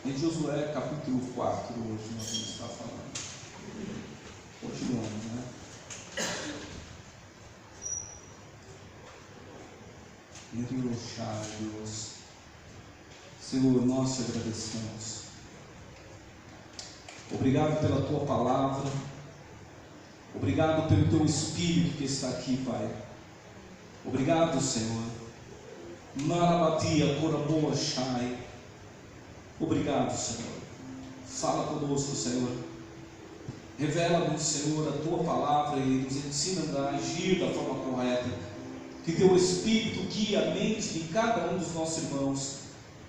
Em Josué capítulo 4, hoje nós vamos estar falando. Continuando, né? Deus. Senhor, nós te agradecemos. Obrigado pela tua palavra. Obrigado pelo teu Espírito que está aqui, Pai. Obrigado, Senhor. Narabatia, Coraboa, Shai. Obrigado, Senhor. Fala conosco, Senhor. Revela-nos, Senhor, a tua palavra e nos ensina a agir da forma correta. Que teu Espírito guie a mente de cada um dos nossos irmãos,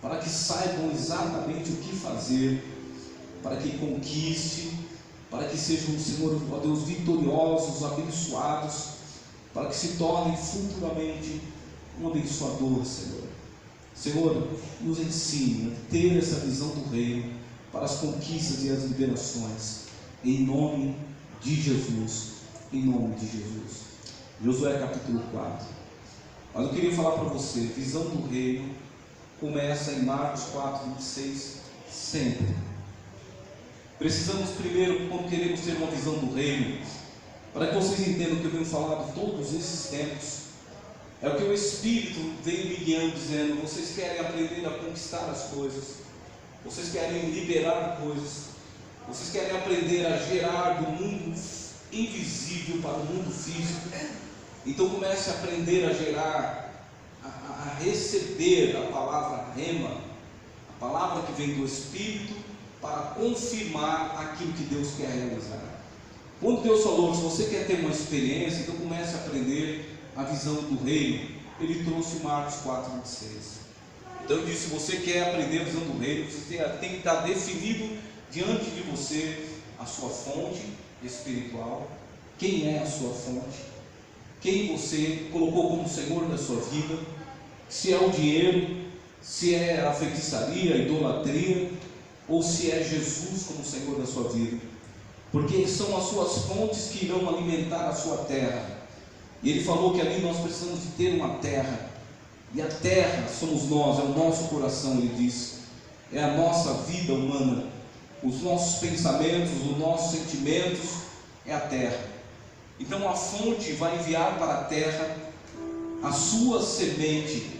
para que saibam exatamente o que fazer, para que conquiste, para que sejam, Senhor, ó Deus, vitoriosos, abençoados, para que se tornem futuramente um abençoador, Senhor. Senhor, nos ensine a ter essa visão do reino para as conquistas e as liberações, em nome de Jesus, em nome de Jesus. Josué capítulo 4. Mas eu queria falar para você, visão do reino começa em Marcos 4, 26, sempre. Precisamos primeiro, quando queremos ter uma visão do reino, para que vocês entendam o que eu venho falando todos esses tempos, é o que o Espírito veio me guiando, dizendo: vocês querem aprender a conquistar as coisas, vocês querem liberar coisas, vocês querem aprender a gerar do mundo invisível para o mundo físico. Então comece a aprender a gerar, a receber a palavra rema, a palavra que vem do Espírito, para confirmar aquilo que Deus quer realizar. Quando Deus falou, se você quer ter uma experiência, então comece a aprender a visão do reino. Ele trouxe Marcos 4, 26. Então ele disse: se você quer aprender a visão do reino, você tem que estar definido diante de você a sua fonte espiritual. Quem é a sua fonte? Quem você colocou como Senhor da sua vida? Se é o dinheiro, se é a feitiçaria, a idolatria, ou se é Jesus como Senhor da sua vida. Porque são as suas fontes que irão alimentar a sua terra. E ele falou que ali nós precisamos de ter uma terra, e a terra somos nós, é o nosso coração. Ele diz, é a nossa vida humana, os nossos pensamentos, os nossos sentimentos, é a terra. Então a fonte vai enviar para a terra a sua semente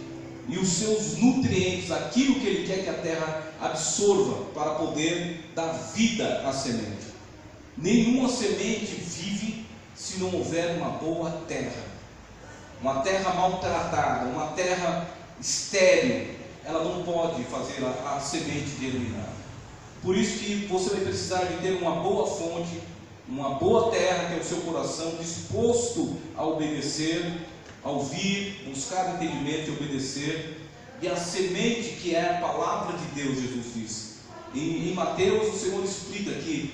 e os seus nutrientes, aquilo que ele quer que a terra absorva para poder dar vida à semente. Nenhuma semente vive se não houver uma boa terra. Uma terra maltratada, uma terra estéril, ela não pode fazer a semente germinar. Por isso que você vai precisar de ter uma boa fonte, uma boa terra, que é o seu coração, disposto a obedecer, a ouvir, buscar entendimento e obedecer. E a semente, que é a palavra de Deus, Jesus diz. Em Mateus, o Senhor explica que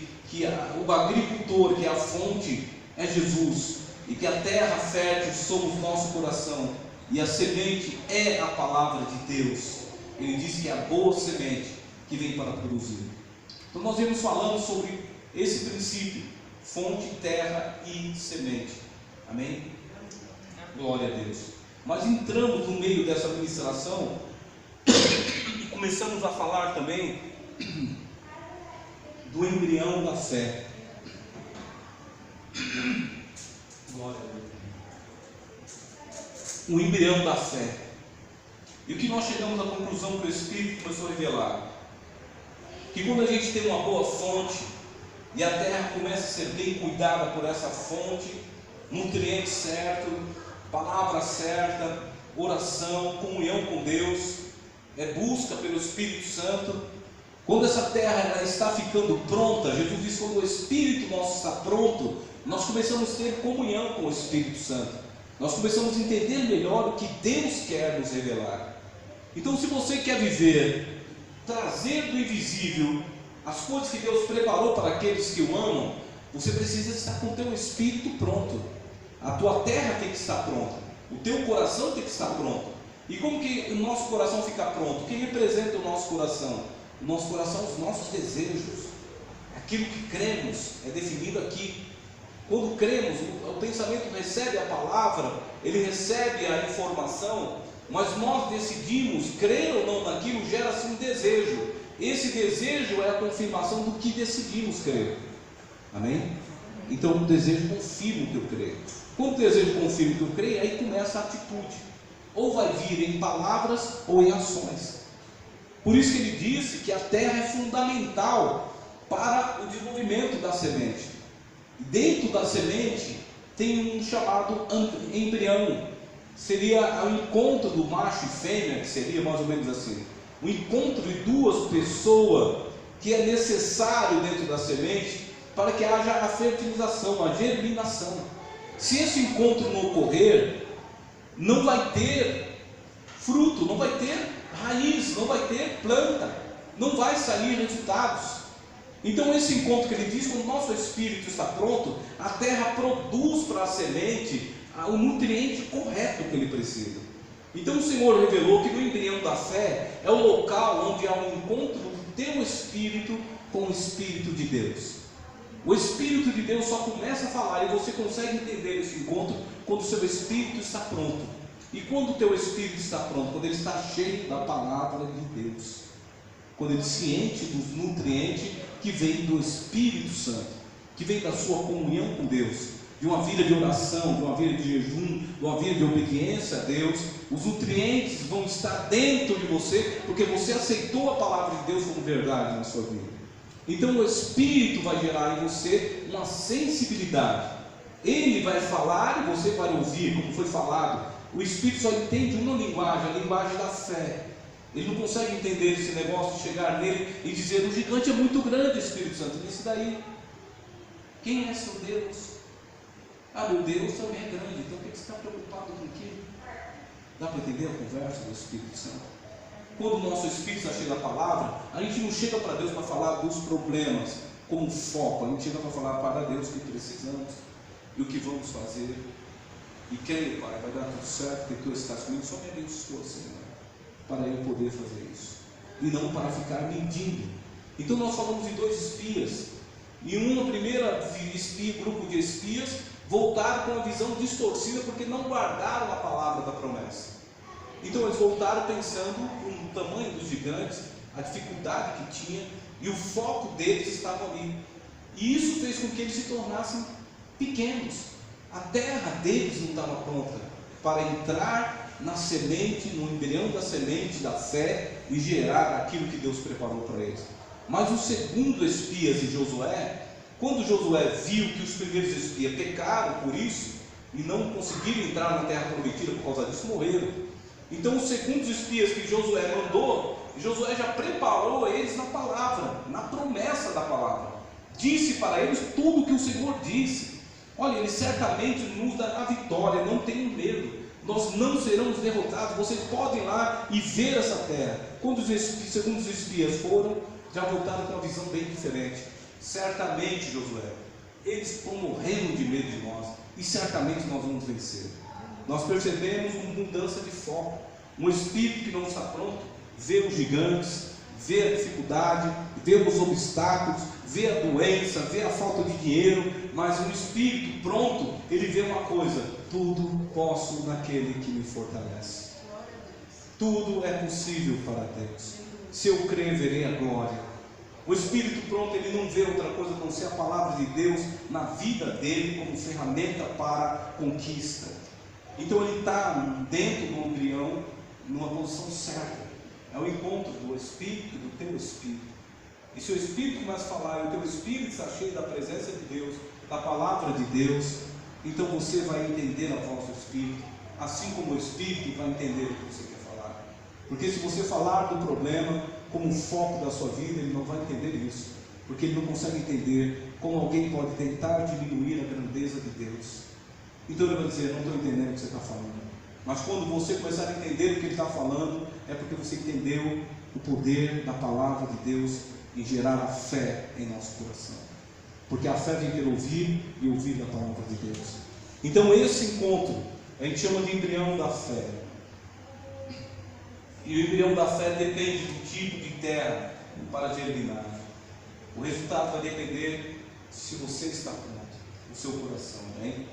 o agricultor, que é a fonte, é Jesus, e que a terra fértil somos nosso coração, e a semente é a palavra de Deus. Ele diz que é a boa semente que vem para produzir. Então nós vemos falando sobre esse princípio: fonte, terra e semente. Amém? Glória a Deus. Mas entramos no meio dessa ministração e começamos a falar também do embrião da fé. Glória a Deus. O embrião da fé. E o que nós chegamos à conclusão que o Espírito começou a revelar? Que quando a gente tem uma boa fonte e a terra começa a ser bem cuidada por essa fonte, nutriente certo, palavra certa, oração, comunhão com Deus, busca pelo Espírito Santo. Quando essa terra ela está ficando pronta, Jesus diz: quando o Espírito nosso está pronto, nós começamos a ter comunhão com o Espírito Santo. Nós começamos a entender melhor o que Deus quer nos revelar. Então, se você quer viver, trazer do invisível as coisas que Deus preparou para aqueles que o amam, você precisa estar com o teu espírito pronto. A tua terra tem que estar pronta, o teu coração tem que estar pronto. E como que o nosso coração fica pronto? O que representa o nosso coração? O nosso coração, os nossos desejos, aquilo que cremos, é definido aqui. Quando cremos, o pensamento recebe a palavra, ele recebe a informação, mas nós decidimos crer ou não naquilo, gera-se um desejo. esse desejo é a confirmação do que decidimos crer. Amém? Então o desejo confirma o que eu creio. Quando o desejo confirma o que eu creio, aí começa a atitude. Ou vai vir em palavras ou em ações. Por isso que ele disse que a terra é fundamental para o desenvolvimento da semente. Dentro da semente tem um chamado embrião. Seria o encontro do macho e fêmea, que seria mais ou menos assim. O encontro de duas pessoas que é necessário dentro da semente para que haja a fertilização, a germinação. Se esse encontro não ocorrer, não vai ter fruto, não vai ter raiz, não vai ter planta, não vai sair resultados. Então esse encontro que ele diz, quando o nosso espírito está pronto, a terra produz para a semente o nutriente correto que ele precisa. Então o Senhor revelou que no embrião da fé é o local onde há um encontro do teu espírito com o Espírito de Deus. O Espírito de Deus só começa a falar, e você consegue entender esse encontro quando o seu espírito está pronto. E quando o teu espírito está pronto? Quando ele está cheio da palavra de Deus, quando ele se enche dos nutrientes que vem do Espírito Santo, que vem da sua comunhão com Deus, de uma vida de oração, de uma vida de jejum, de uma vida de obediência a Deus. Os nutrientes vão estar dentro de você, porque você aceitou a palavra de Deus como verdade na sua vida. Então o Espírito vai gerar em você uma sensibilidade. Ele vai falar e você vai ouvir, como foi falado. O Espírito só entende uma linguagem, a linguagem da fé. Ele não consegue entender esse negócio de chegar nele e dizer: o gigante é muito grande, Espírito Santo. Disse daí, quem é seu Deus? Ah, meu Deus também é grande, então por que você está preocupado com o quê? Dá para entender a conversa do Espírito Santo? Quando o nosso espírito está cheio da palavra, a gente não chega para Deus para falar dos problemas como foco, a gente chega para falar para Deus o que precisamos e o que vamos fazer. E creio, Pai, vai dar tudo certo, porque Tu estás comigo, só me abençoa, Senhor, para eu poder fazer isso, e não para ficar medindo. Então nós falamos de dois espias, e uma primeira espia, grupo de espias, voltaram com a visão distorcida, porque não guardaram a palavra da promessa. Então eles voltaram pensando no tamanho dos gigantes, a dificuldade que tinha, e o foco deles estava ali. E isso fez com que eles se tornassem pequenos. A terra deles não estava pronta para entrar na semente, no embrião da semente da fé e gerar aquilo que Deus preparou para eles. Mas o segundo espias de Josué, quando Josué viu que os primeiros espias pecaram por isso e não conseguiram entrar na terra prometida por causa disso, morreram. Então os segundos espias que Josué mandou, Josué já preparou eles na palavra, na promessa da palavra. Disse para eles tudo o que o Senhor disse. Olha, Ele certamente nos dará vitória, não tenham medo, nós não seremos derrotados. Vocês podem ir lá e ver essa terra. Quando os segundos espias foram, já voltaram com uma visão bem diferente. Certamente, Josué, eles estão morrendo de medo de nós, e certamente nós vamos vencer. Nós percebemos uma mudança de foco. Um espírito que não está pronto vê os gigantes, vê a dificuldade, vê os obstáculos, vê a doença, vê a falta de dinheiro. Mas um espírito pronto, ele vê uma coisa: tudo posso naquele que me fortalece. Tudo é possível para Deus. Se eu crer, verei a glória. O espírito pronto, ele não vê outra coisa a não ser a palavra de Deus na vida dele como ferramenta para conquista. Então ele está dentro do embrião, numa posição certa. É o encontro do Espírito e do teu Espírito. E se o Espírito começa a falar e o teu Espírito está cheio da presença de Deus, da palavra de Deus, então você vai entender a voz do Espírito, assim como o Espírito vai entender o que você quer falar. Porque se você falar do problema como foco da sua vida, ele não vai entender isso, porque ele não consegue entender como alguém pode tentar diminuir a grandeza de Deus. Então ele vai dizer: não estou entendendo o que você está falando. Mas quando você começar a entender o que ele está falando, é porque você entendeu o poder da palavra de Deus em gerar a fé em nosso coração. Porque a fé vem pelo ouvir e ouvir da palavra de Deus. Então esse encontro a gente chama de embrião da fé. E o embrião da fé depende do tipo de terra para germinar. O resultado vai depender se você está pronto, o seu coração, amém?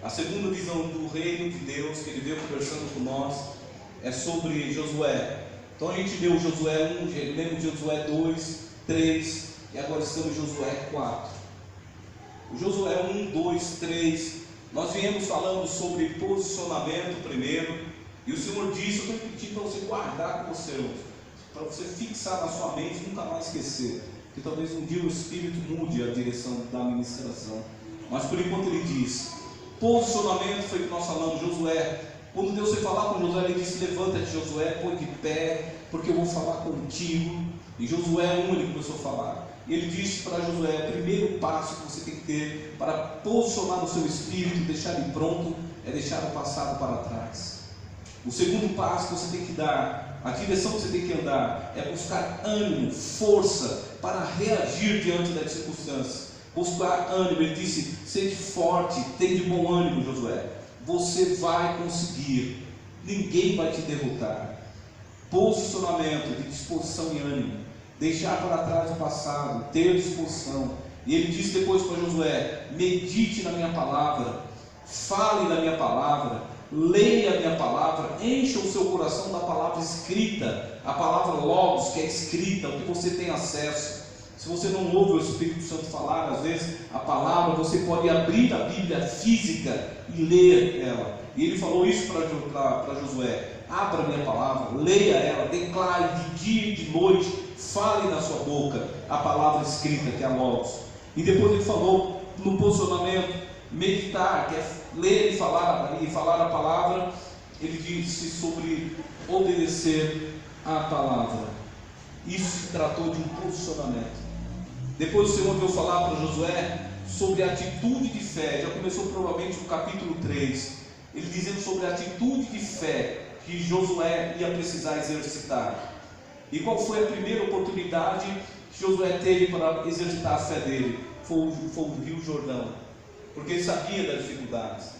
A segunda visão do reino de Deus, que ele veio conversando com nós, é sobre Josué. Então a gente leu Josué 1, lemos Josué 2, 3 e agora estamos em Josué 4. O Josué 1, 2, 3, nós viemos falando sobre posicionamento primeiro, e o Senhor disse, eu estou pedindo para você guardar com você, para você fixar na sua mente e nunca mais esquecer, que talvez um dia o Espírito mude a direção da administração, mas por enquanto ele diz, posicionamento foi o que nós falamos, Josué, quando Deus foi falar com Josué, ele disse, levanta-te Josué, põe de pé, porque eu vou falar contigo. E Josué 1 ele começou a falar, ele disse para Josué, o primeiro passo que você tem que ter para posicionar no seu espírito, deixar ele pronto, é deixar o passado para trás. O segundo passo que você tem que dar, a direção que você tem que andar, é buscar ânimo, força, para reagir diante das circunstâncias. Buscar ânimo, ele disse, sede forte, tem de bom ânimo Josué, você vai conseguir, ninguém vai te derrotar. Posicionamento de disposição e ânimo, deixar para trás o passado, ter disposição. E ele disse depois para Josué, medite na minha palavra, fale na minha palavra, leia a minha palavra, encha o seu coração da palavra escrita, a palavra logos, que é escrita, o que você tem acesso. Se você não ouve o Espírito Santo falar, às vezes, a palavra, você pode abrir a Bíblia física e ler ela. E ele falou isso para Josué, abra a minha palavra, leia ela, declare de dia e de noite, fale na sua boca a palavra escrita, que é a logos. E depois ele falou no posicionamento, meditar, que é ler e falar a palavra. Ele disse sobre obedecer a palavra. Isso se tratou de um posicionamento. Depois o Senhor veio falar para Josué sobre a atitude de fé. Já começou provavelmente no capítulo 3, ele dizendo sobre a atitude de fé que Josué ia precisar exercitar. E qual foi a primeira oportunidade que Josué teve para exercitar a fé dele? Foi o Rio Jordão, porque ele sabia das dificuldades,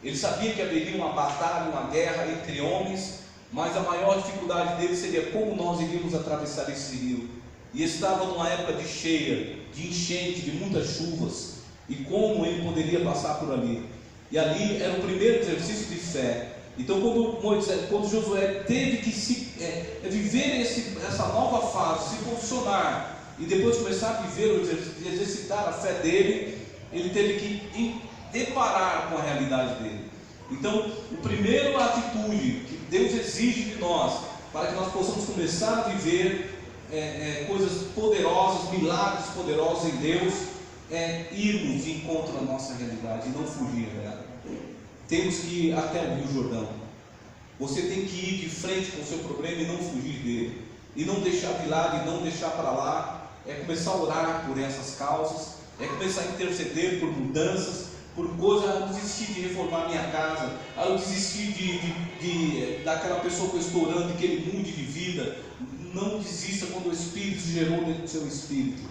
ele sabia que haveria uma batalha, uma guerra entre homens, mas a maior dificuldade dele seria como nós iríamos atravessar esse rio. E estava numa época de cheia, de enchente, de muitas chuvas, e como ele poderia passar por ali. E ali era o primeiro exercício de fé. Então quando Josué teve que viver essa nova fase, se posicionar, e depois começar a viver, exercitar a fé dele, ele teve que deparar com a realidade dele. Então, a primeira atitude que Deus exige de nós, para que nós possamos começar a viver coisas poderosas, milagres poderosos em Deus, é irmos de encontro à nossa realidade e não fugir dela. Temos que ir até o Rio Jordão. Você tem que ir de frente com o seu problema e não fugir dele, e não deixar de lado e não deixar para lá. É começar a orar por essas causas, é começar a interceder por mudanças, por coisas. Eu desisti de reformar minha casa, eu desisti daquela pessoa que eu estou orando, que ele mude de vida. Não desista quando o Espírito gerou dentro do seu espírito.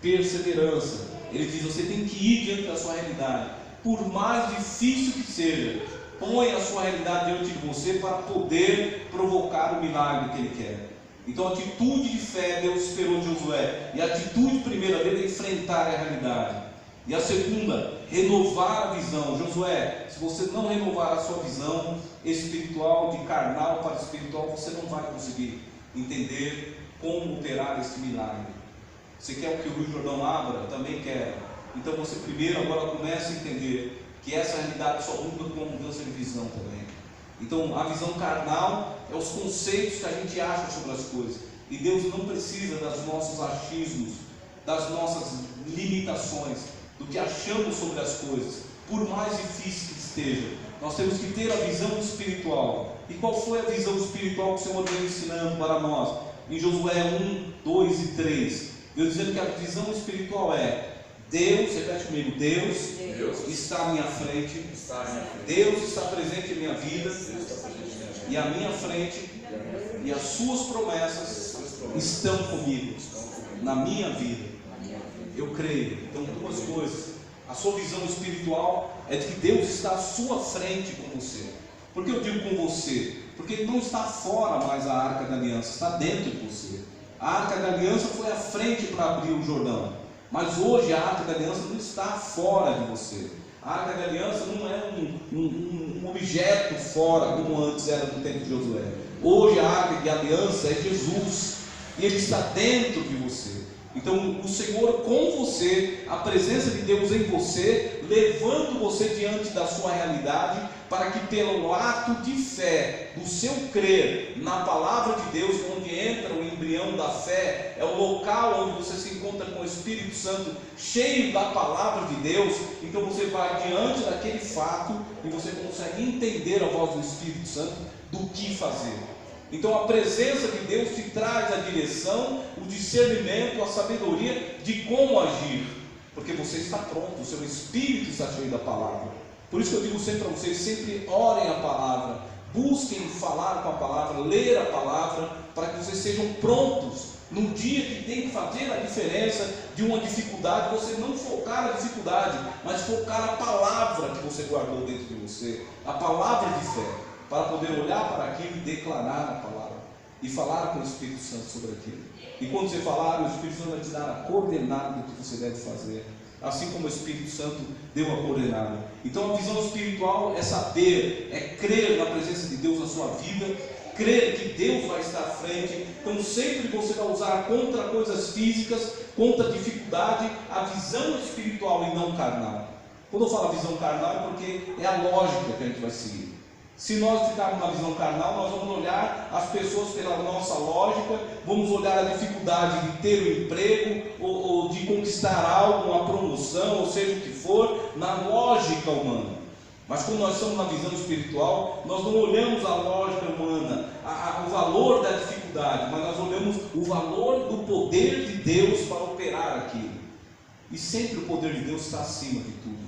Perseverança. Ele diz, você tem que ir diante da sua realidade, por mais difícil que seja. Põe a sua realidade diante de você para poder provocar o milagre que ele quer. Então a atitude de fé Deus esperou de Josué, e a atitude primeira dele é enfrentar a realidade, e a segunda, renovar a visão. Josué, se você não renovar a sua visão espiritual, de carnal para espiritual, você não vai conseguir entender como operar esse milagre. Você quer que o Rio Jordão abra? Eu também quero. Então você primeiro agora começa a entender que essa realidade só muda com mudança de visão também. Então a visão carnal é os conceitos que a gente acha sobre as coisas, e Deus não precisa dos nossos achismos, das nossas limitações, do que achamos sobre as coisas, por mais difícil que esteja. Nós temos que ter a visão espiritual. E qual foi a visão espiritual que o Senhor veio ensinando para nós? Em Josué 1, 2 e 3, Deus dizendo que a visão espiritual é Deus, repete comigo, Deus está à minha frente, Deus está presente em minha vida, e à minha frente, e as suas promessas estão comigo, na minha vida. Eu creio. Então, duas coisas: a sua visão espiritual é de que Deus está à sua frente com você. Por que eu digo com você? Porque Ele não está fora mais a Arca da Aliança, está dentro de você. A Arca da Aliança foi à frente para abrir o Jordão, mas hoje a Arca da Aliança não está fora de você. A Arca da Aliança não é um objeto fora, como antes era do tempo de Josué. Hoje a arca de aliança é Jesus, e Ele está dentro de você. Então o Senhor com você, a presença de Deus em você, levando você diante da sua realidade, para que pelo ato de fé, do seu crer na palavra de Deus, onde entra o embrião da fé, é o local onde você se encontra com o Espírito Santo, cheio da palavra de Deus. Então você vai diante daquele fato e você consegue entender a voz do Espírito Santo do que fazer. Então a presença de Deus te traz a direção, o discernimento, a sabedoria de como agir, porque você está pronto, o seu espírito está cheio da palavra. Por isso que eu digo sempre para vocês, sempre orem a palavra, busquem falar com a palavra, ler a palavra, para que vocês sejam prontos no dia que tem que fazer a diferença de uma dificuldade. Você não focar na dificuldade, mas focar a palavra que você guardou dentro de você, a palavra de fé, para poder olhar para aquilo e declarar a palavra, e falar com o Espírito Santo sobre aquilo. E quando você falar, o Espírito Santo vai te dar a coordenada do que você deve fazer, assim como o Espírito Santo deu a coordenada. Então a visão espiritual é saber, é crer na presença de Deus na sua vida, crer que Deus vai estar à frente. Então sempre você vai usar contra coisas físicas, contra dificuldade, a visão espiritual e não carnal. Quando eu falo visão carnal é porque é a lógica que a gente vai seguir. Se nós ficarmos na visão carnal, nós vamos olhar as pessoas pela nossa lógica, vamos olhar a dificuldade de ter um emprego, ou de conquistar algo, uma promoção, ou seja o que for, na lógica humana. Mas quando nós estamos na visão espiritual, nós não olhamos a lógica humana, o valor da dificuldade, mas nós olhamos o valor do poder de Deus para operar aquilo. E sempre o poder de Deus está acima de tudo.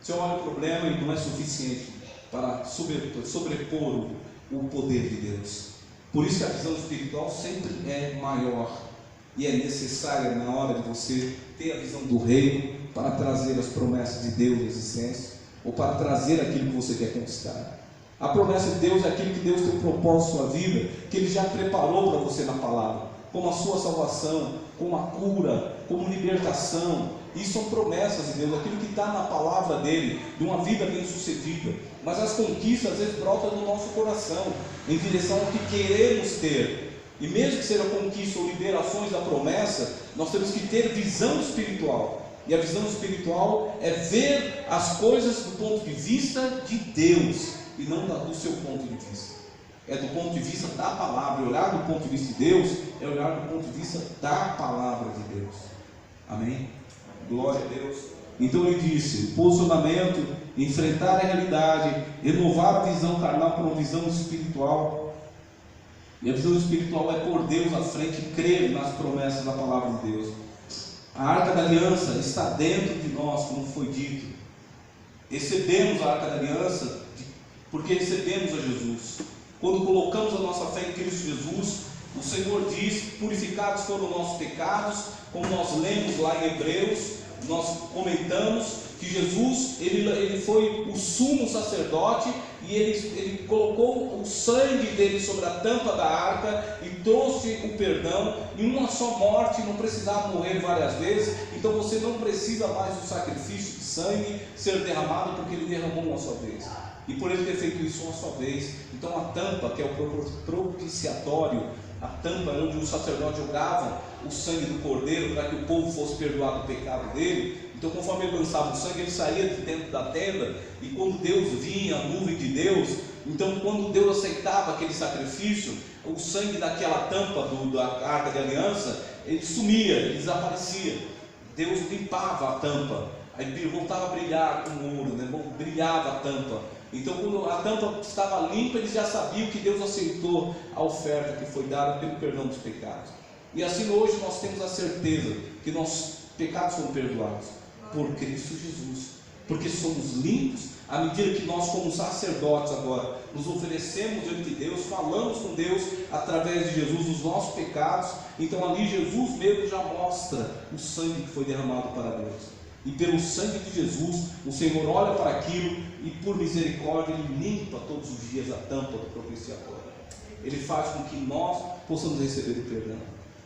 Você olha o problema e não é suficiente para sobrepor o poder de Deus. Por isso que a visão espiritual sempre é maior, e é necessária na hora de você ter a visão do reino, para trazer as promessas de Deus à existência, ou para trazer aquilo que você quer conquistar. A promessa de Deus é aquilo que Deus tem proposto na sua vida, que Ele já preparou para você na palavra, como a sua salvação, como a cura, como libertação. Isso são promessas de Deus, aquilo que está na palavra dele, de uma vida bem sucedida. Mas as conquistas às vezes brotam do nosso coração, em direção ao que queremos ter. E mesmo que seja conquista ou liberações da promessa, nós temos que ter visão espiritual. E a visão espiritual é ver as coisas do ponto de vista de Deus, e não do seu ponto de vista. É do ponto de vista da palavra. Olhar do ponto de vista de Deus é olhar do ponto de vista da palavra de Deus. Amém? Glória a Deus. Então ele disse: posicionamento, enfrentar a realidade, renovar a visão carnal para uma visão espiritual. E a visão espiritual é por Deus à frente e crer nas promessas da palavra de Deus. A arca da aliança está dentro de nós, como foi dito. Recebemos a arca da aliança porque recebemos a Jesus. Quando colocamos a nossa fé em Cristo Jesus, o Senhor diz: purificados foram nossos pecados, como nós lemos lá em Hebreus. Nós comentamos que Jesus, ele foi o sumo sacerdote, e ele colocou o sangue dele sobre a tampa da arca e trouxe o perdão em uma só morte. Não precisava morrer várias vezes. Então você não precisa mais do sacrifício de sangue ser derramado, porque ele derramou uma só vez. E por ele ter feito isso uma só vez, então a tampa, que é o propiciatório, a tampa onde o sacerdote jogava o sangue do cordeiro para que o povo fosse perdoado o pecado dele. Então conforme ele lançava o sangue, ele saía de dentro da tenda, e quando Deus vinha, a nuvem de Deus, então quando Deus aceitava aquele sacrifício, o sangue daquela tampa da arca de aliança, ele sumia, ele desaparecia. Deus limpava a tampa, aí voltava a brilhar como ouro, né? Brilhava a tampa. Então quando a tampa estava limpa, eles já sabiam que Deus aceitou a oferta que foi dada pelo perdão dos pecados. E assim hoje nós temos a certeza que nossos pecados foram perdoados por Cristo Jesus, porque somos limpos à medida que nós, como sacerdotes agora, nos oferecemos diante de Deus, falamos com Deus através de Jesus os nossos pecados. Então ali Jesus mesmo já mostra o sangue que foi derramado para Deus. E pelo sangue de Jesus, o Senhor olha para aquilo e por misericórdia Ele limpa todos os dias a tampa do propiciatório. Ele faz com que nós possamos receber o perdão.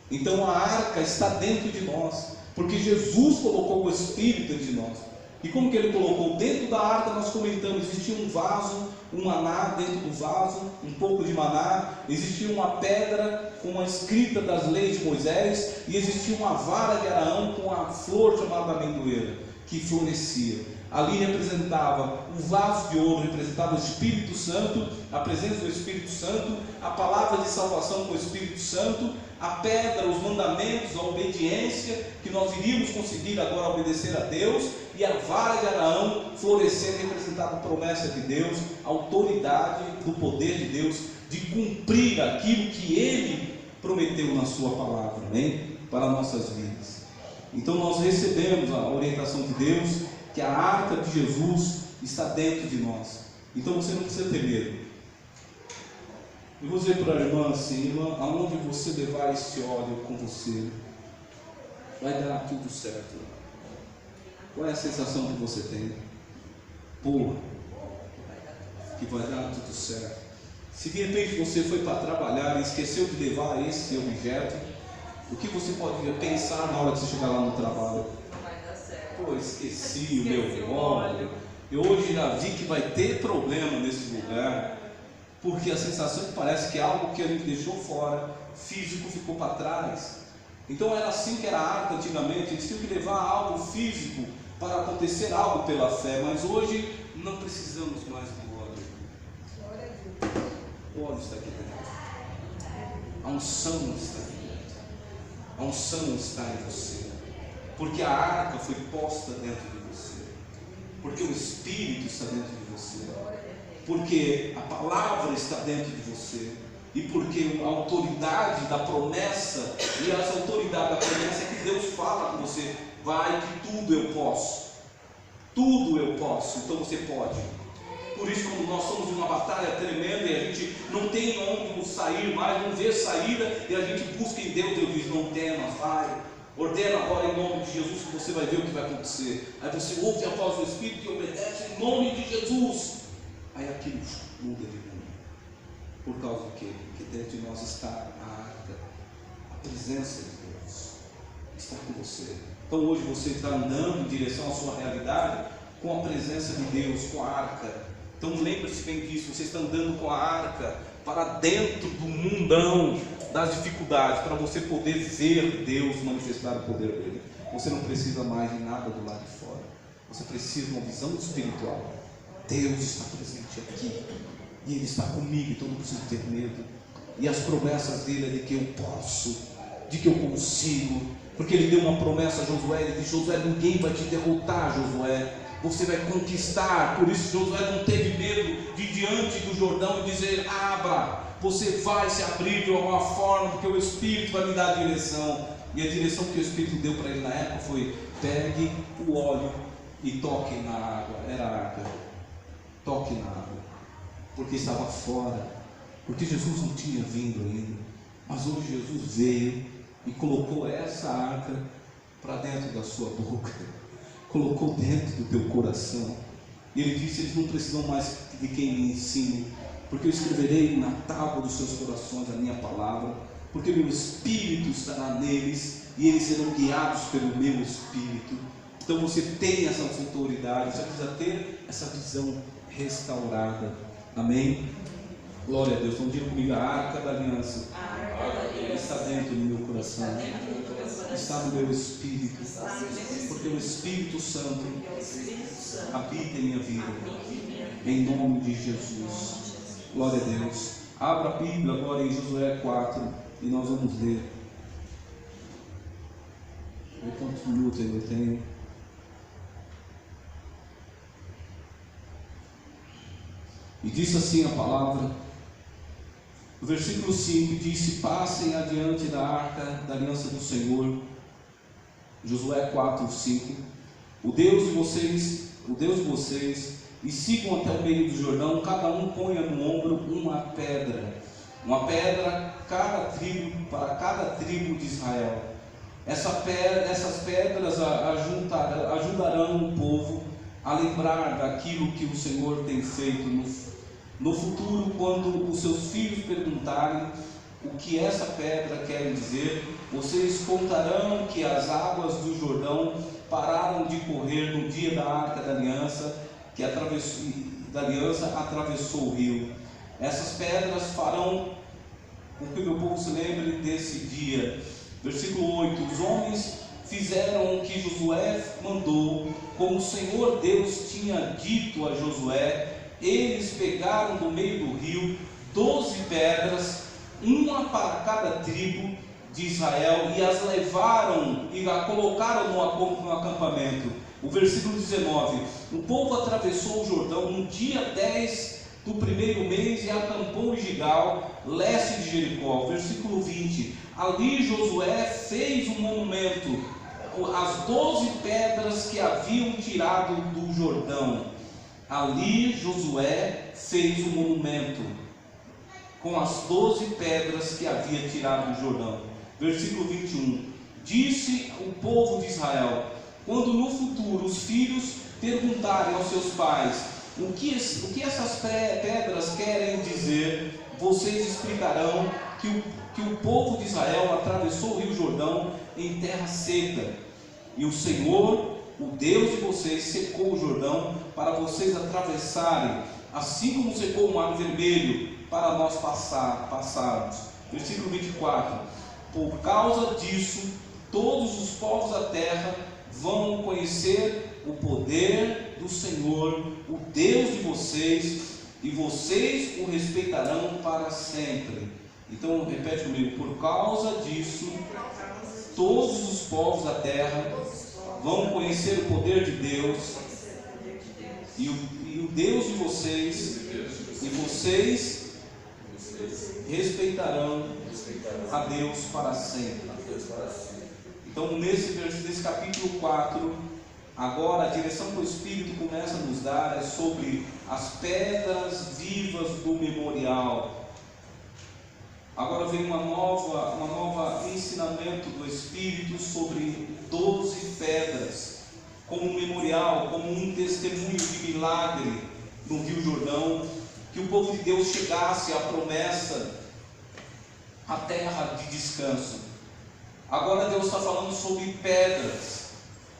Então a arca está dentro de nós, porque Jesus colocou o Espírito entre nós. E como que ele colocou? Dentro da arca nós comentamos, existia um vaso, um maná dentro do vaso, um pouco de maná, existia uma pedra com a escrita das leis de Moisés, e existia uma vara de Araão com a flor chamada amendoeira, que florescia. Ali representava o vaso de ouro, representava o Espírito Santo, a presença do Espírito Santo, a palavra de salvação com o Espírito Santo, a pedra, os mandamentos, a obediência, que nós iríamos conseguir agora obedecer a Deus, e a vara de Araão florescendo, representava a promessa de Deus, a autoridade do poder de Deus, de cumprir aquilo que Ele prometeu na sua palavra, amém? Para nossas vidas. Então nós recebemos a orientação de Deus, que a arca de Jesus está dentro de nós. Então você não precisa ter medo. Eu vou dizer para a irmã assim: irmã, aonde você levar esse óleo com você, vai dar tudo certo. Qual é a sensação que você tem? Pô, que vai dar tudo certo. Se de repente você foi para trabalhar e esqueceu de levar esse objeto, o que você pode pensar na hora que você chegar lá no trabalho? Pô, esqueci o meu óleo. Eu hoje já vi que vai ter problema nesse lugar, porque a sensação é que parece que algo que a gente deixou fora, físico, ficou para trás. Então era assim que era a arca antigamente, eles tinham que levar algo físico para acontecer algo pela fé, mas hoje não precisamos mais do óleo. O óleo está aqui dentro. A unção está aqui dentro. A unção está em você. Porque a arca foi posta dentro de você, porque o Espírito está dentro de você, porque a palavra está dentro de você, e porque a autoridade da promessa, e essa autoridade da promessa é que Deus fala com você: vai que tudo eu posso, então você pode. Por isso, quando nós somos em uma batalha tremenda e a gente não tem onde sair mais, não vê saída, e a gente busca em Deus, Deus diz: não temas, vai. Ordena agora em nome de Jesus, que você vai ver o que vai acontecer. Aí você ouve a voz do Espírito e obedece em nome de Jesus. Aí aquilo muda de mundo. Por causa do quê? Porque dentro de nós está a arca, a presença de Deus está com você. Então hoje você está andando em direção à sua realidade com a presença de Deus, com a arca. Então lembre-se bem disso, você está andando com a arca para dentro do mundão das dificuldades, para você poder ver Deus manifestar o poder dele. Você não precisa mais de nada do lado de fora, você precisa de uma visão espiritual. Deus está presente aqui, e Ele está comigo, então não preciso ter medo. E as promessas dele é de que eu posso, de que eu consigo, porque Ele deu uma promessa a Josué. Ele disse: Josué, ninguém vai te derrotar, Josué, você vai conquistar. Por isso Josué não teve medo de ir diante do Jordão e dizer: abra. Você vai se abrir de alguma forma, porque o Espírito vai me dar a direção. E a direção que o Espírito deu para ele na época foi: pegue o óleo e toque na água. Era a arca. Toque na água, porque estava fora, porque Jesus não tinha vindo ainda. Mas hoje Jesus veio e colocou essa arca para dentro da sua boca, colocou dentro do teu coração. E ele disse: eles não precisam mais de quem me ensine, porque eu escreverei na tábua dos seus corações a minha palavra, porque meu Espírito estará neles, e eles serão guiados pelo meu Espírito. Então você tem essa autoridade, você precisa ter essa visão restaurada, amém? Glória a Deus. Então diga comigo: a arca da aliança está dentro do meu coração, está no meu Espírito, porque o Espírito Santo habita em minha vida, em nome de Jesus. Glória a Deus. Abra a Bíblia agora em Josué 4 e nós vamos ler. Quantos minutos eu tenho? E disse assim a palavra, no versículo 5, disse: passem adiante da arca da aliança do Senhor. Josué 4, 5. O Deus de vocês, e sigam até o meio do Jordão, cada um ponha no ombro uma pedra para cada tribo de Israel. Essas pedras ajudarão o povo a lembrar daquilo que o Senhor tem feito no futuro, quando os seus filhos perguntarem: o que essa pedra quer dizer. Vocês contarão que as águas do Jordão pararam de correr no dia da Arca da Aliança, atravessou o rio. Essas pedras farão com que o meu povo se lembre desse dia. Versículo 8: os homens fizeram o que Josué mandou, como o Senhor Deus tinha dito a Josué. Eles pegaram do meio do rio 12 pedras, uma para cada tribo de Israel, e as levaram e a colocaram no acampamento. O versículo 19: o povo atravessou o Jordão no dia 10 do primeiro mês e acampou em Gigal, leste de Jericó. Versículo 20: ali Josué fez um monumento, as 12 pedras que haviam tirado do Jordão. Ali Josué fez um monumento com as 12 pedras que havia tirado do Jordão. Versículo 21: disse o povo de Israel: quando no futuro os filhos perguntarem aos seus pais o que essas pedras querem dizer, vocês explicarão que o povo de Israel atravessou o rio Jordão em terra seca, e o Senhor, o Deus de vocês, secou o Jordão para vocês atravessarem, assim como secou o mar vermelho para nós passarmos. Versículo 24: por causa disso, todos os povos da terra vão conhecer o poder do Senhor, o Deus de vocês, e vocês o respeitarão para sempre. Então repete comigo: por causa disso, todos os povos da terra vão conhecer o poder de Deus, e o Deus de vocês, e vocês respeitarão a Deus para sempre. Então nesse capítulo 4, agora a direção que o Espírito começa a nos dar é sobre as pedras vivas do memorial. Agora vem uma nova ensinamento do Espírito sobre 12 pedras, como um memorial, como um testemunho de milagre no Rio Jordão, que o povo de Deus chegasse à promessa, à terra de descanso. Agora Deus está falando sobre pedras.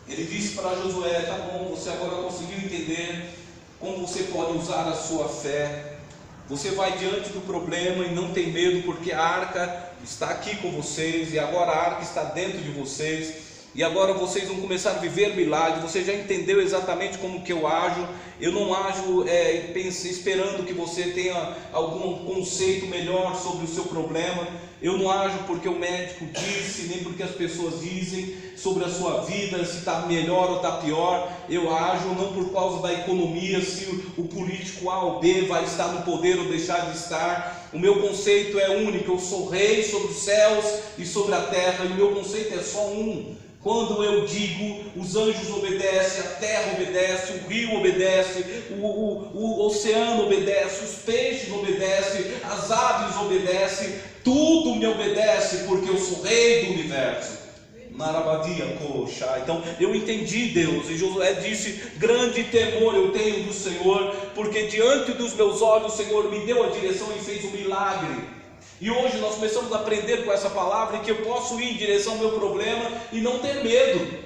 Ele disse para Josué: tá bom, você agora conseguiu entender como você pode usar a sua fé. Você vai diante do problema e não tem medo, porque a arca está aqui com vocês, e agora a arca está dentro de vocês, e agora vocês vão começar a viver milagre. Você já entendeu exatamente como que eu ajo. Eu não ajo esperando que você tenha algum conceito melhor sobre o seu problema. Eu não ajo porque o médico disse, nem porque as pessoas dizem sobre a sua vida, se está melhor ou está pior. Eu ajo não por causa da economia, se o político A ou B vai estar no poder ou deixar de estar. O meu conceito é único: eu sou rei sobre os céus e sobre a terra, e o meu conceito é só um. Quando eu digo, os anjos obedecem, a terra obedece, o rio obedece, o oceano obedece, os peixes obedecem, as aves obedecem, tudo me obedece, porque eu sou rei do universo. Narabadia, coxa. Então eu entendi Deus, e Josué disse: grande temor eu tenho do Senhor, porque diante dos meus olhos o Senhor me deu a direção e fez um milagre. E hoje nós começamos a aprender com essa palavra que eu posso ir em direção ao meu problema e não ter medo.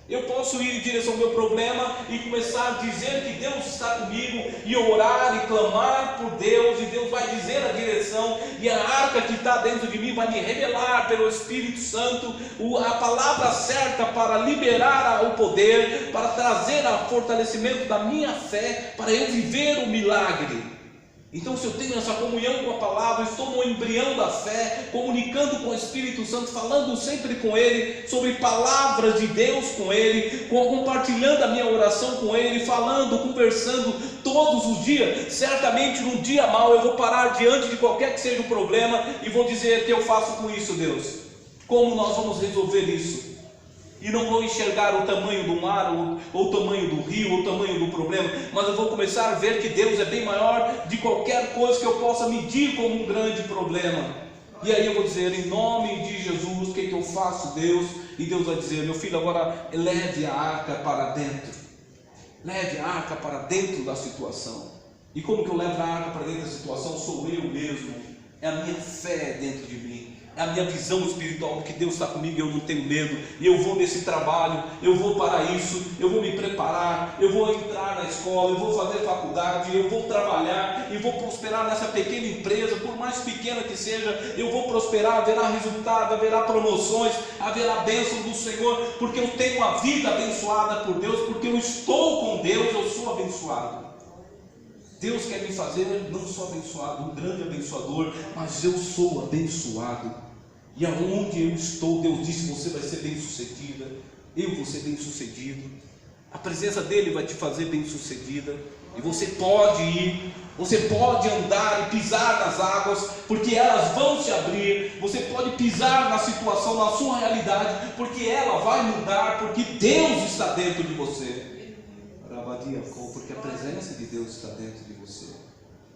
Eu posso ir em direção ao meu problema e começar a dizer que Deus está comigo, e orar e clamar por Deus, e Deus vai dizer a direção, e a arca que está dentro de mim vai me revelar pelo Espírito Santo a palavra certa para liberar o poder, para trazer o fortalecimento da minha fé, para eu viver o milagre. Então, se eu tenho essa comunhão com a palavra, estou no embrião da fé, comunicando com o Espírito Santo, falando sempre com Ele, sobre palavras de Deus com Ele, compartilhando a minha oração com Ele, falando, conversando todos os dias. Certamente num dia mau eu vou parar diante de qualquer que seja o problema e vou dizer: o que eu faço com isso, Deus? Como nós vamos resolver isso? E não vou enxergar o tamanho do mar, ou o tamanho do rio, ou o tamanho do problema, mas eu vou começar a ver que Deus é bem maior de qualquer coisa que eu possa medir como um grande problema. E aí eu vou dizer: em nome de Jesus, o que eu faço, Deus? E Deus vai dizer: meu filho, agora leve a arca para dentro. Leve a arca para dentro da situação. E como que eu levo a arca para dentro da situação? Sou eu mesmo, é a minha fé dentro de mim. É a minha visão espiritual, porque Deus está comigo e eu não tenho medo. E eu vou nesse trabalho, eu vou para isso, eu vou me preparar, eu vou entrar na escola, eu vou fazer faculdade, eu vou trabalhar e vou prosperar nessa pequena empresa, por mais pequena que seja, eu vou prosperar, haverá resultado, haverá promoções, haverá bênção do Senhor, porque eu tenho uma vida abençoada por Deus, porque eu estou com Deus, eu sou abençoado. Deus quer me fazer não só abençoado, um grande abençoador, mas eu sou abençoado. E aonde eu estou, Deus disse: você vai ser bem sucedida, eu vou ser bem sucedido. A presença dele vai te fazer bem sucedida. E você pode ir, você pode andar e pisar nas águas, porque elas vão se abrir. Você pode pisar na situação, na sua realidade, porque ela vai mudar, porque Deus está dentro de você. Porque a presença de Deus está dentro de você,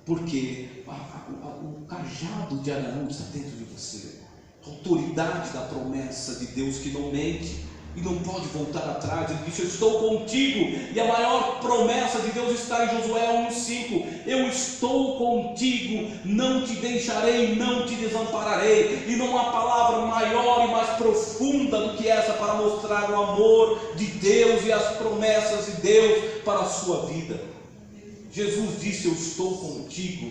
porque o cajado de Arão está dentro de você, a autoridade da promessa de Deus que não mente e não pode voltar atrás. Ele disse: eu estou contigo. E a maior promessa de Deus está em Josué 1,5: eu estou contigo, não te deixarei, não te desampararei. E não há palavra maior e mais profunda do que essa para mostrar o amor de Deus e as promessas de Deus para a sua vida. Jesus disse: eu estou contigo,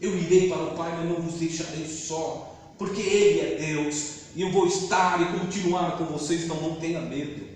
eu irei para o Pai, mas não vos deixarei só, porque Ele é Deus, e eu vou estar e continuar com vocês, então não tenha medo.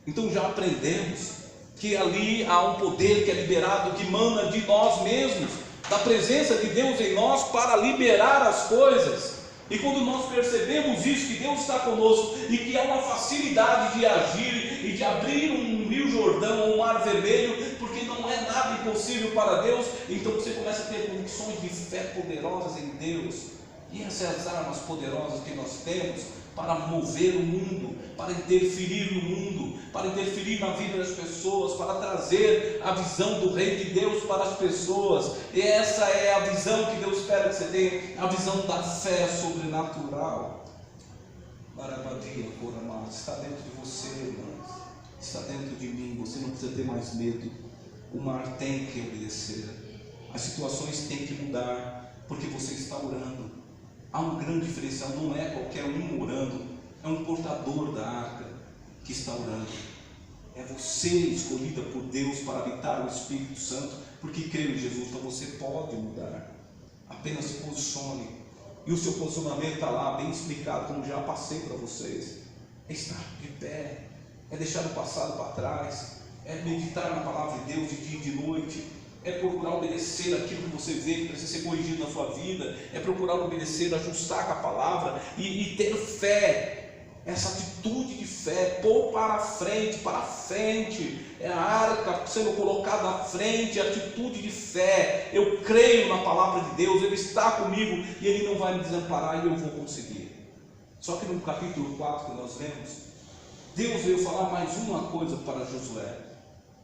Então já aprendemos que ali há um poder que é liberado, que emana de nós mesmos, da presença de Deus em nós, para liberar as coisas. E quando nós percebemos isso, que Deus está conosco, e que há uma facilidade de agir, e de abrir um rio Jordão, ou um mar vermelho, porque não é nada impossível para Deus, então você começa a ter convicções de fé poderosas em Deus. E essas são as armas poderosas que nós temos para mover o mundo, para interferir no mundo, para interferir na vida das pessoas, para trazer a visão do Rei de Deus para as pessoas. E essa é a visão que Deus espera que você tenha, a visão da fé sobrenatural. Maravilha, Coramá, está dentro de você, irmão, está dentro de mim. Você não precisa ter mais medo. O mar tem que obedecer, as situações têm que mudar, porque você está orando. Há um grande diferencial, não é qualquer um orando, é um portador da arca que está orando. É você escolhida por Deus para habitar o Espírito Santo, porque crê em Jesus, então você pode mudar. Apenas se posicione, e o seu posicionamento está lá, bem explicado, como já passei para vocês. É estar de pé, é deixar o passado para trás, é meditar na palavra de Deus de dia e de noite, é procurar obedecer aquilo que você vê que precisa ser corrigido na sua vida, é procurar obedecer, ajustar com a palavra e ter fé, essa atitude de fé, pôr para frente, é a arca sendo colocada à frente, a atitude de fé. Eu creio na palavra de Deus, Ele está comigo e Ele não vai me desamparar e eu vou conseguir. Só que no capítulo 4 que nós vemos, Deus veio falar mais uma coisa para Josué: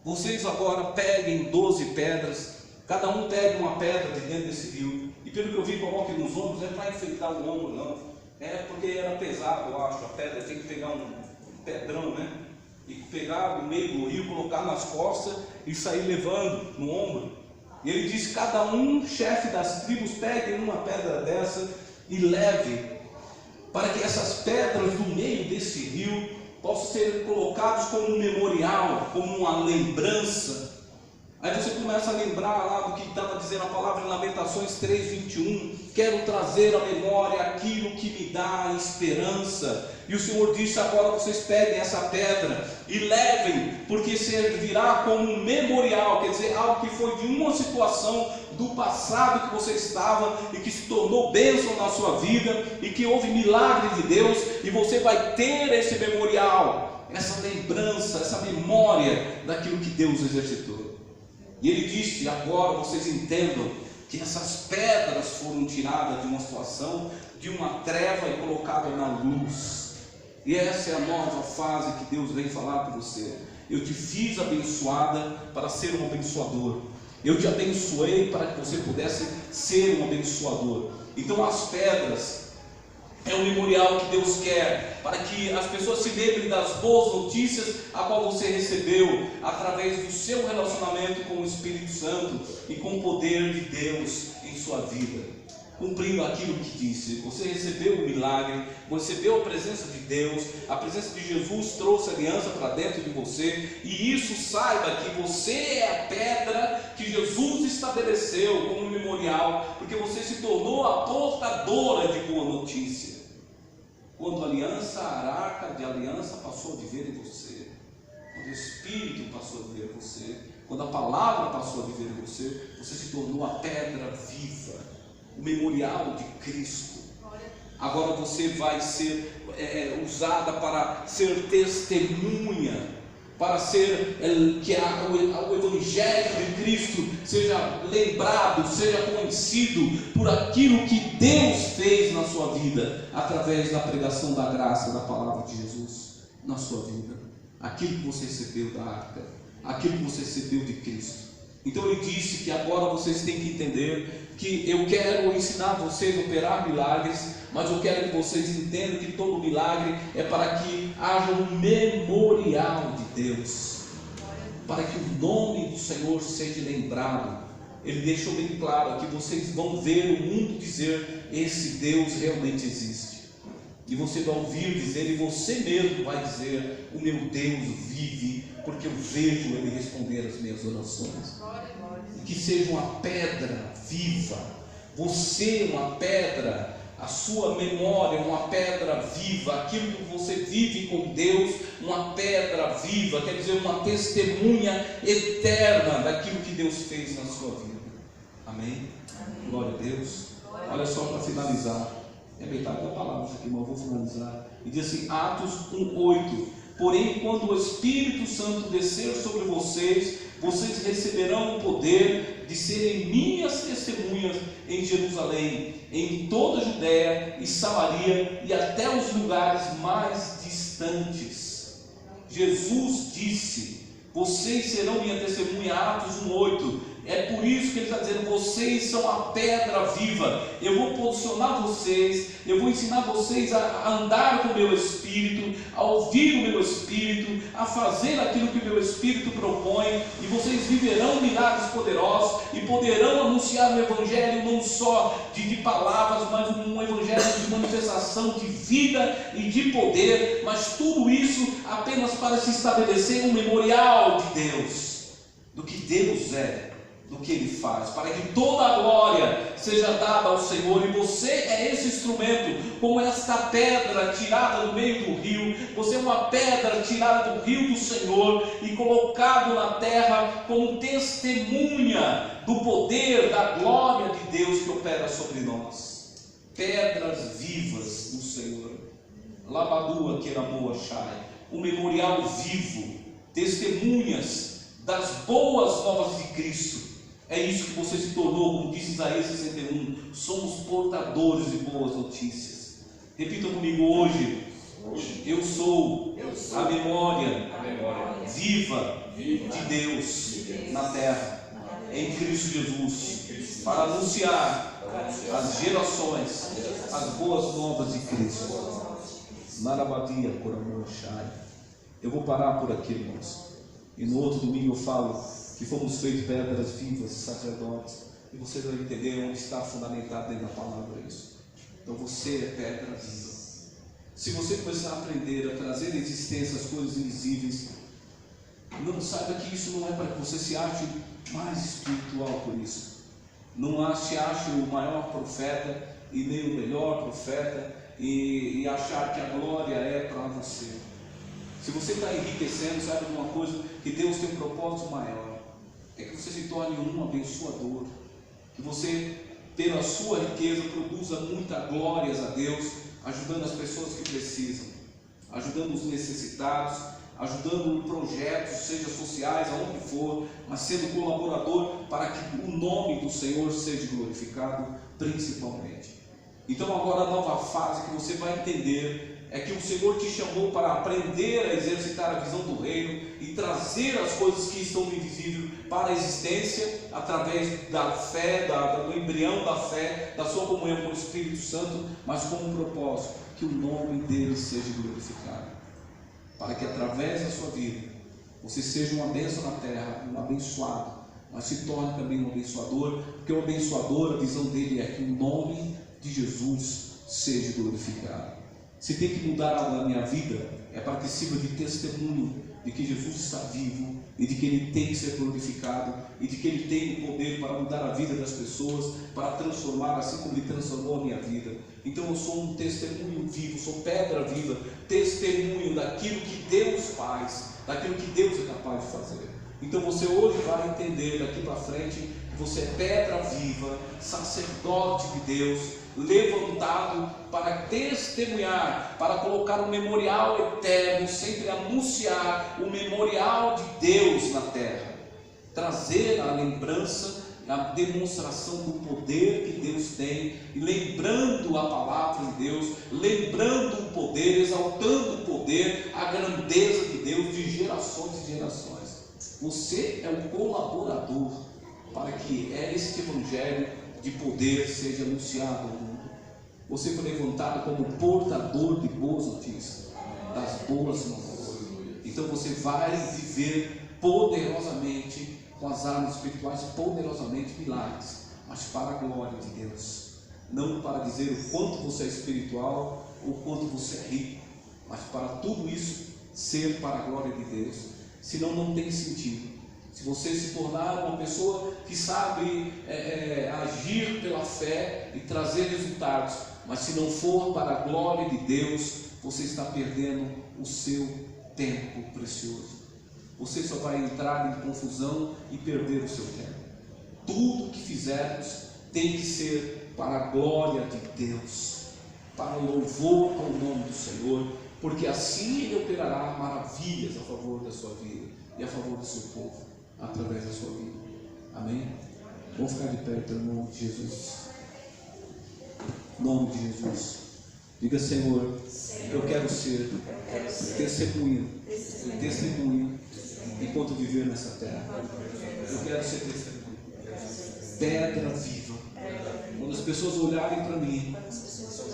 vocês agora peguem 12 pedras, cada um pegue uma pedra de dentro desse rio, e pelo que eu vi, coloquem nos ombros. Não é para enfeitar o ombro, não, é porque era pesado, eu acho. A pedra tem que pegar um pedrão, né? E pegar no meio do rio, colocar nas costas e sair levando no ombro. E ele disse: cada um, chefe das tribos, pegue uma pedra dessa e leve, para que essas pedras do meio desse rio possam ser colocados como um memorial, como uma lembrança. Aí você começa a lembrar lá do que estava dizendo a palavra em Lamentações 3:21. Quero trazer à memória aquilo que me dá esperança. E o Senhor disse: agora vocês peguem essa pedra e levem, porque servirá como um memorial, quer dizer, algo que foi de uma situação do passado que você estava e que se tornou bênção na sua vida e que houve milagre de Deus, e você vai ter esse memorial, essa lembrança, essa memória daquilo que Deus exercitou. E ele disse: agora vocês entendam que essas pedras foram tiradas de uma situação, de uma treva, e colocadas na luz. E essa é a nova fase que Deus vem falar com você. Eu te fiz abençoada para ser um abençoador. Eu te abençoei para que você pudesse ser um abençoador. Então as pedras é o memorial que Deus quer, para que as pessoas se lembrem das boas notícias a qual você recebeu através do seu relacionamento com o Espírito Santo e com o poder de Deus em sua vida. cumprindo aquilo que disse. Você recebeu o milagre, recebeu a presença de Deus, a presença de Jesus trouxe aliança para dentro de você, e isso, saiba que você é a pedra que Jesus estabeleceu como um memorial, porque você se tornou a portadora de boa notícia. Quando a arca de aliança passou a viver em você, quando o Espírito passou a viver em você, quando a palavra passou a viver em você, você se tornou a pedra viva, o memorial de Cristo. Agora você vai ser usada para ser testemunha, para ser que o Evangelho de Cristo seja lembrado, seja conhecido por aquilo que Deus fez na sua vida, através da pregação da graça da palavra de Jesus na sua vida, aquilo que você recebeu da arca, aquilo que você recebeu de Cristo. Então ele disse que agora vocês têm que entender que eu quero ensinar vocês a operar milagres, mas eu quero que vocês entendam que todo milagre é para que haja um memorial de Deus, para que o nome do Senhor seja lembrado. Ele deixou bem claro que vocês vão ver o mundo dizer: esse Deus realmente existe. E você vai ouvir dizer, e você mesmo vai dizer: o meu Deus vive, porque eu vejo Ele responder as minhas orações. Que seja uma pedra viva, você uma pedra, a sua memória uma pedra viva, aquilo que você vive com Deus, uma pedra viva, quer dizer, uma testemunha eterna daquilo que Deus fez na sua vida. Amém? Amém. Glória a Deus. Olha só, para finalizar, é metade da palavra aqui, mas eu vou finalizar. E diz assim, Atos 1:8: porém, quando o Espírito Santo descer sobre vocês, vocês receberão o poder de serem minhas testemunhas em Jerusalém, em toda a Judéia e Samaria e até os lugares mais distantes. Jesus disse: vocês serão minha testemunha, Atos 1:8. É por isso que ele está dizendo: vocês são a pedra viva. Eu vou posicionar vocês, eu vou ensinar vocês a andar com o meu Espírito, a ouvir o meu Espírito, a fazer aquilo que o meu Espírito propõe, e vocês viverão milagres poderosos e poderão anunciar o Evangelho não só de palavras, mas um Evangelho de manifestação de vida e de poder, mas tudo isso apenas para se estabelecer um memorial de Deus, do que Deus é, do que Ele faz, para que toda a glória seja dada ao Senhor. E você é esse instrumento, como esta pedra tirada do meio do rio. Você é uma pedra tirada do rio do Senhor e colocado na terra como testemunha do poder, da glória de Deus que opera sobre nós. Pedras vivas do Senhor. Labadua Queramoa Shai, um memorial vivo, testemunhas das boas novas de Cristo. É isso que você se tornou, como diz Isaías 61, somos portadores de boas notícias. Repita comigo hoje: eu sou a memória viva de Deus na terra, em Cristo Jesus, para anunciar às gerações as boas novas de Cristo. Narabadia Coramochai. Eu vou parar por aqui, irmãos, e no outro domingo eu falo que fomos feitos pedras vivas, sacerdotes, e você vai entender onde está fundamentado dentro da palavra isso. Então você é pedra viva. Se você começar a aprender a trazer à existência as coisas invisíveis, não saiba que isso não é para que você se ache mais espiritual por isso. Não se ache o maior profeta e nem o melhor profeta e achar que a glória é para você. Se você está enriquecendo, saiba de uma coisa, que Deus tem um propósito maior. É que você se torne um abençoador, que você, pela sua riqueza, produza muita glórias a Deus, ajudando as pessoas que precisam, ajudando os necessitados, ajudando projetos, seja sociais, aonde for, mas sendo colaborador para que o nome do Senhor seja glorificado principalmente. Então agora a nova fase que você vai entender é que o Senhor te chamou para aprender a exercitar a visão do reino e trazer as coisas que estão no invisível para a existência através da fé, do embrião da fé, da sua comunhão com o Espírito Santo, mas com um propósito, que o nome dele seja glorificado, para que através da sua vida você seja uma bênção na terra, um abençoado, mas se torne também um abençoador, porque o abençoador, a visão dele é que o nome de Jesus seja glorificado. Se tem que mudar algo na minha vida, é para que sirva de testemunho de que Jesus está vivo e de que Ele tem que ser glorificado e de que Ele tem o poder para mudar a vida das pessoas, para transformar assim como Ele transformou a minha vida. Então eu sou um testemunho vivo, sou pedra viva, testemunho daquilo que Deus faz, daquilo que Deus é capaz de fazer. Então você hoje vai entender daqui para frente que você é pedra viva, sacerdote de Deus, levantado para testemunhar, para colocar um memorial eterno, sempre anunciar o memorial de Deus na terra, trazer a lembrança, a demonstração do poder que Deus tem, e lembrando a palavra de Deus, lembrando o poder, exaltando o poder, a grandeza de Deus de gerações e gerações. Você é um colaborador para que este evangelho de poder seja anunciado ao mundo. Você foi levantado como portador de boas notícias, das boas novas. Então você vai viver poderosamente com as armas espirituais, poderosamente milagres, mas para a glória de Deus. Não para dizer o quanto você é espiritual, o quanto você é rico, mas para tudo isso ser para a glória de Deus. Senão não tem sentido. Se você se tornar uma pessoa que sabe agir pela fé e trazer resultados, mas se não for para a glória de Deus, você está perdendo o seu tempo precioso. Você só vai entrar em confusão e perder o seu tempo. Tudo que fizermos tem que ser para a glória de Deus, para o louvor ao nome do Senhor, porque assim Ele operará maravilhas a favor da sua vida e a favor do seu povo, através da sua vida. Amém? Vamos ficar de pé em nome de Jesus. Em nome de Jesus. Diga: Senhor, eu quero ser testemunha enquanto viver nessa terra. Eu quero ser testemunha, pedra viva. Quando as pessoas olharem para mim,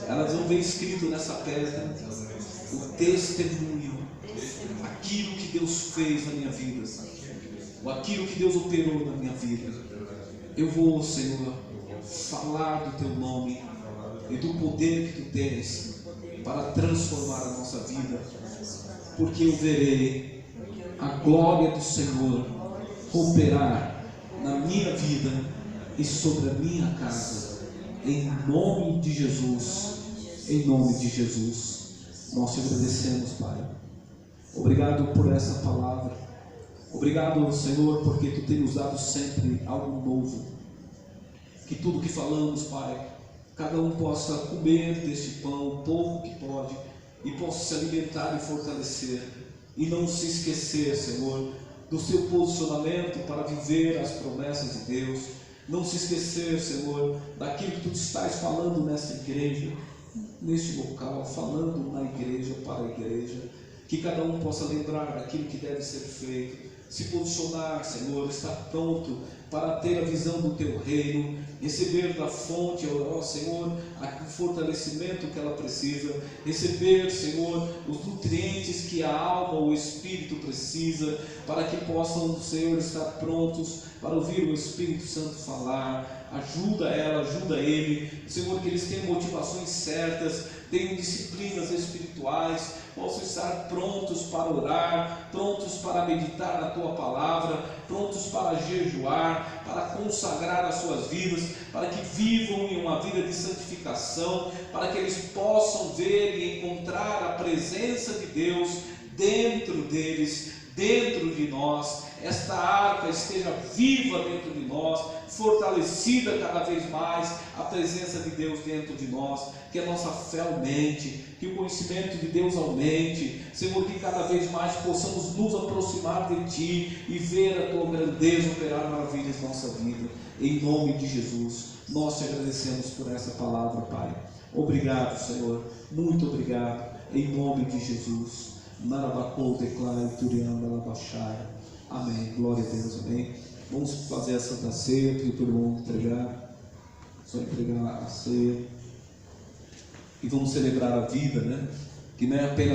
elas vão ver escrito nessa pedra o testemunho, aquilo que Deus fez na minha vida, ou aquilo que Deus operou na minha vida. Eu vou, Senhor, falar do Teu nome e do poder que Tu tens para transformar a nossa vida, porque eu verei a glória do Senhor operar na minha vida e sobre a minha casa, em nome de Jesus. Em nome de Jesus. Nós te agradecemos, Pai. Obrigado por essa palavra. Obrigado, Senhor, porque Tu tem nos dado sempre algo novo. Que tudo que falamos, Pai, cada um possa comer deste pão, o pouco que pode, e possa se alimentar e fortalecer. E não se esquecer, Senhor, do seu posicionamento para viver as promessas de Deus. Não se esquecer, Senhor, daquilo que Tu estás falando nessa igreja, neste local, falando na igreja, para a igreja. Que cada um possa lembrar daquilo que deve ser feito, se posicionar, Senhor, estar pronto para ter a visão do Teu reino, receber da fonte, ó Senhor, o fortalecimento que ela precisa, receber, Senhor, os nutrientes que a alma, o espírito precisa, para que possam, Senhor, estar prontos para ouvir o Espírito Santo falar. Ajuda ela, ajuda ele, Senhor, que eles tenham motivações certas, tenham disciplinas espirituais, possam estar prontos para orar, prontos para meditar na Tua palavra, prontos para jejuar, para consagrar as suas vidas, para que vivam em uma vida de santificação, para que eles possam ver e encontrar a presença de Deus dentro deles, dentro de nós. Esta arca esteja viva dentro de nós, fortalecida cada vez mais a presença de Deus dentro de nós, que a nossa fé aumente, que o conhecimento de Deus aumente, Senhor, que cada vez mais possamos nos aproximar de Ti e ver a Tua grandeza operar maravilhas na nossa vida. Em nome de Jesus, nós Te agradecemos por essa palavra, Pai. Obrigado, Senhor, muito obrigado, em nome de Jesus. Narabacou, declara, Turiana, Labachara. Amém, glória a Deus, amém. Vamos fazer a Santa Ceia, pedir para o irmão entregar, só entregar a ceia, e vamos celebrar a vida, né? Que não é apenas